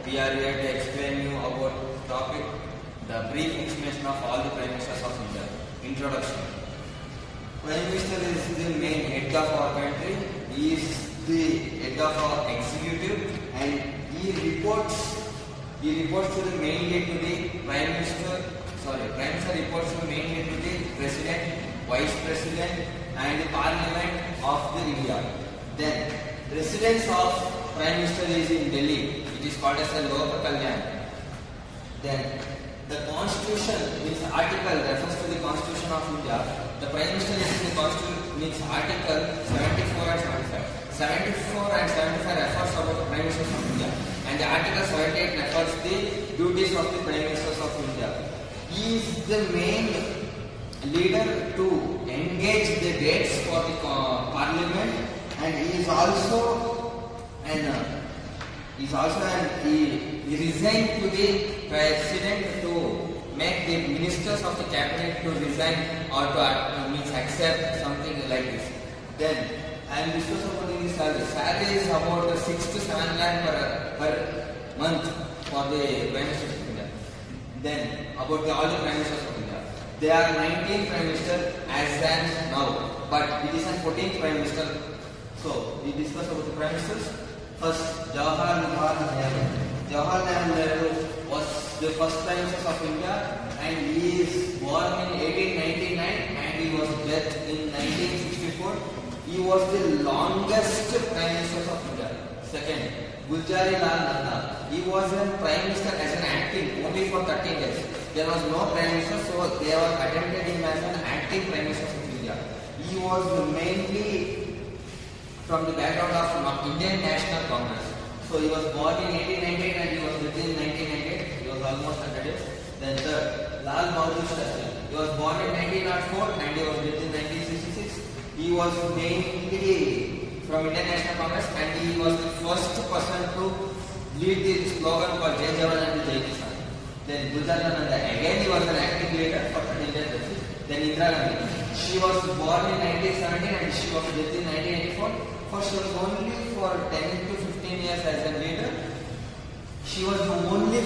we are here to explain you about topic, the brief explanation of all the Prime Ministers of India. Introduction. Prime Minister is the main head of our country. He is the head of our executive, and he reports to the mainly to the Prime Minister. Prime Minister reports to mainly to the President, Vice President, and the Parliament of the India. Then residence of Prime Minister is in Delhi. It is called as the Lok Kalyan. Then the Constitution means article refers to the Constitution of India. The Prime Minister is in the Constitution means article 74 and 75. 74 and 75 refers about the Prime Minister of India, and the article 78 refers the duties of the Prime Ministers of India. He is the main leader to engage the dates for the Parliament, and he is also he resigned to the President to make the ministers of the cabinet to resign or to means accept something like this. Then I am discussing about the salary. Salary is about 6 to 7 lakh per month for the Prime Minister of India. Then about all the Prime Ministers of India. There are 19 Prime Ministers as and now, but it is a 14th Prime Minister. So we discuss about the Prime Ministers. First, Jawaharlal Nehru. Jawaharlal Nehru was the first Prime Minister of India, and he is born in 1899 and he was dead in 1964. He was the longest Prime Minister of India. Second, Gujarilal Nanda. He was a Prime Minister as an acting only for 13 days. There was no Prime Minister, so they were attempted him as an acting Prime Minister of India. He was mainly from the background of Indian National Congress. So he was born in 1898 and he was dead in 1998. He was almost 100 years. Then third, Lal Bahadur Shastri. He was born in 1904 and he was dead in 1966. He was mainly from Indian National Congress, and he was the first person to lead the slogan for Jai Jawan and Jai Kisan. Then Gujarilal Nanda, again he was an active leader for 13 years. Then Indira Gandhi. She was born in 1917 and she was dead in 1984. First, she was only for 10 to 15 years as a leader. She was the only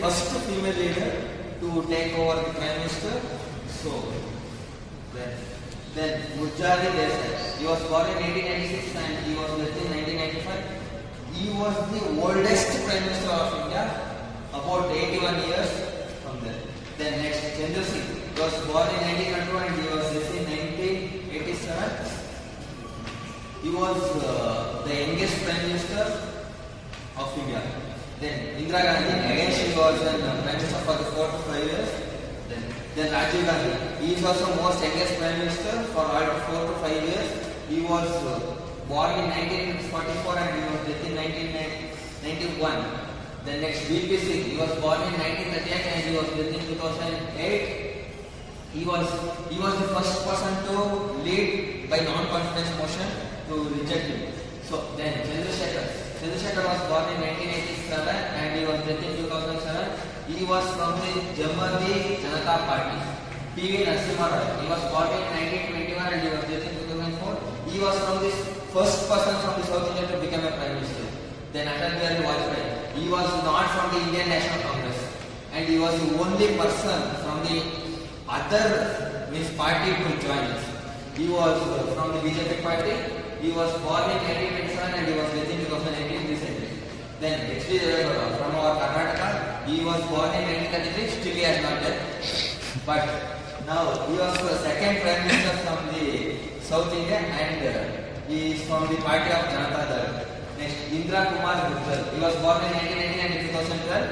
first female leader to take over the Prime Minister. So, then Mujari Desai. He was born in 1896 and he was dead in 1995. He was the oldest Prime Minister of India, about 81 years from there. Then next, Chandra Singh. He was born in 1902 and he was dead in 1987. He was the youngest Prime Minister of India. Then Indira Gandhi, again she was a Prime Minister for the 4 to 5 years. Then Rajiv Gandhi, he is also most youngest Prime Minister for all 4 to 5 years. He was born in 1944 and he was dead in 1991. Then next VP Singh, he was born in 1938 and he was dead in 2008. He was the first person to lead by non-confidence motion to reject him. So then Chandrasekhar was born in 1987 and he was dead in 2007. He was from the Jamhuri Janata Party. P.V. Narasimha Rao, he was born in 1921 and he was dead in 2004. He was from the first person from the South India to become a Prime Minister. Then Atal Bihari Vajpayee, he was not from the Indian National Congress and he was the only person from the other party to join us. He was from the BJP party. He was born in 1927 and he was dead in 2018 recently. Then H.D. Devegowda from our Karnataka. He was born in 1933. Still he has not died. But now he was the second Prime Minister from the South India and he is from the party of Janata Dal. Next, Indra Kumar Gujral. He was born in 1990 and 2012.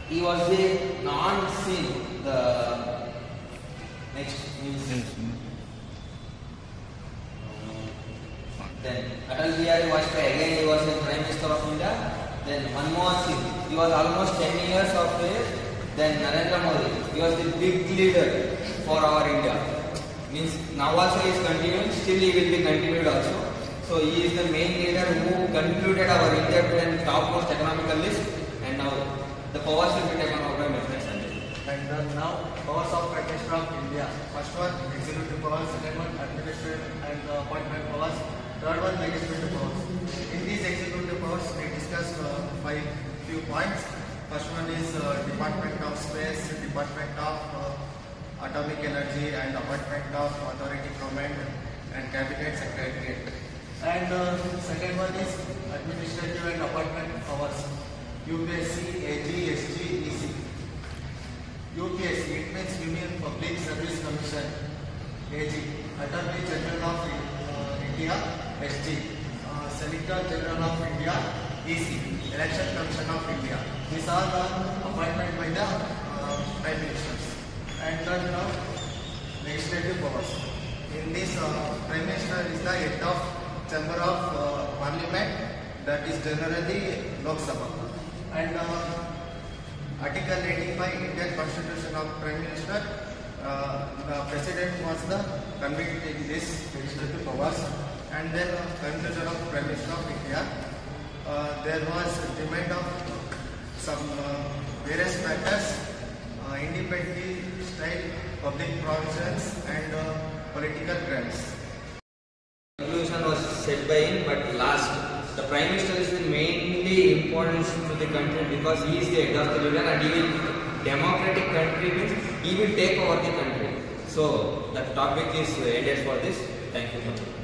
He was the non-seen. Next means then Atal Bihari Vajpayee, again he was the Prime Minister of India. Then Manmohan Singh, he was almost 10 years of age. Then Narendra Modi, he was the big leader for our India. Means now also he is continuing, still he will be continued also. So he is the main leader who concluded our India to the topmost economical list, and now the powers will be taken over by my friend Sanjay. And now powers of Prime Minister of India. First one, executive powers. Second one, administrative and appointment powers. Third one, legislative powers. In these executive powers, we discuss 5 few points. points. First one is Department of Space, Department of Atomic Energy, and Appointment of Authority Command and Cabinet Secretariat. And second one is Administrative and Appointment Powers. UPSC, AG, SG, EC. UPSC, it means Union Public Service Commission. AG, Attorney General of India. SG, Solicitor General of India. EC, Election Commission of India. These are the appointment by the Prime Ministers. And third, legislative powers. In this, Prime Minister is the head of Chamber of Parliament, that is generally Lok Sabha. And Article 85 Indian Constitution of Prime Minister, the President was the convened in this legislative powers. And then conclusion of Prime Minister of India. There was demand of some various matters, independently style, public provisions, and political grants. Conclusion was said by him, but last, the Prime Minister is the mainly important to the country because he is the head of the union and he will, democratic country means he will take over the country. So, the topic is ended for this. Thank you.